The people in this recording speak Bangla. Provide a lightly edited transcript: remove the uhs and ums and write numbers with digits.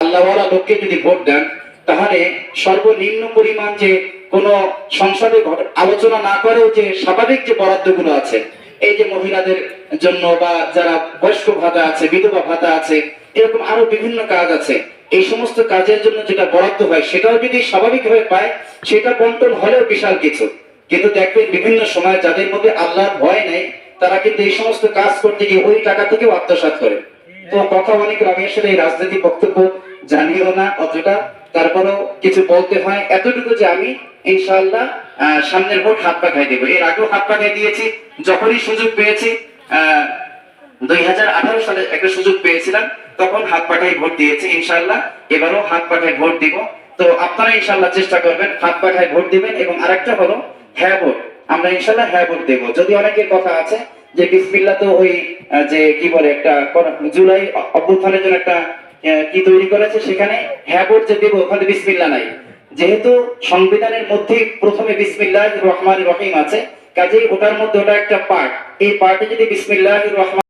আল্লাহওয়ালা লোককে যদি ভোট দেন, তাহলে সর্বনিম্ন পরিমাণ যে কোনো সংসদে আলোচনা না করেও যে স্বাভাবিক যে বরাদ্দগুলো আছে, এই যে মহিলাদের জন্য বা যারা বয়স্ক ভাতা আছে, বিধবা ভাতা আছে, এরকম আরো বিভিন্ন কাজ আছে, এই সমস্ত কাজের জন্য যেটা বরাদ্দ হয় সেটাও যদি স্বাভাবিকভাবে পায়, সেটা বন্টন হলেও বিশাল কিছু। কিন্তু দেখবেন বিভিন্ন সময় যাদের মধ্যে আল্লাহর ভয় নেই, তারা কিন্তু এই সমস্ত কাজ করতে গিয়ে ওই টাকা থেকেও আত্মসাৎ করে। তো কথা অনেক, আমি আসলে এই রাজনৈতিক বক্তব্য জানিও না অতটা, তারপরেও কিছু বলতে হয় এতটুকু যে আমি ইনশাআল্লাহ সামনের ভোট হাত পাখাই দেবো। এর আগেও হাত পাখাই দিয়েছি, যখনই সুযোগ পেয়েছি। 2018 সালে একটা সুযোগ পেয়েছিলাম, তখন হাত পাখাই ভোট দিয়েছি। ইনশাআল্লাহ এবারও হাত পাখাই ভোট দিব। তো আপনারা ইনশাআল্লাহ চেষ্টা করবেন হাত পাখাই ভোট দিবেন। এবং আরেকটা হলো হ্যাঁ ভোট, আমরা ইনশাআল্লাহ হ্যাঁ ভোট দেবো। যদি অনেকের কথা আছে যে বিসমিল্লাহ, তো ওই যে কি বলে একটা জুলাই অভ্যুত্থানের জন্য একটা কি তৈরি করেছে, সেখানে হ্যাঁ ভোট যে দেবো ওখানে বিসমিল্লাহ নাই। যেহেতু সংবিধানের মধ্যে প্রথমে বিসমিল্লাহির রহমানির রহিম আছে, কাজেই ওটার মধ্যে ওটা একটা পার্ট, এই পার্টে যদি বিসমিল্লাহির রহমান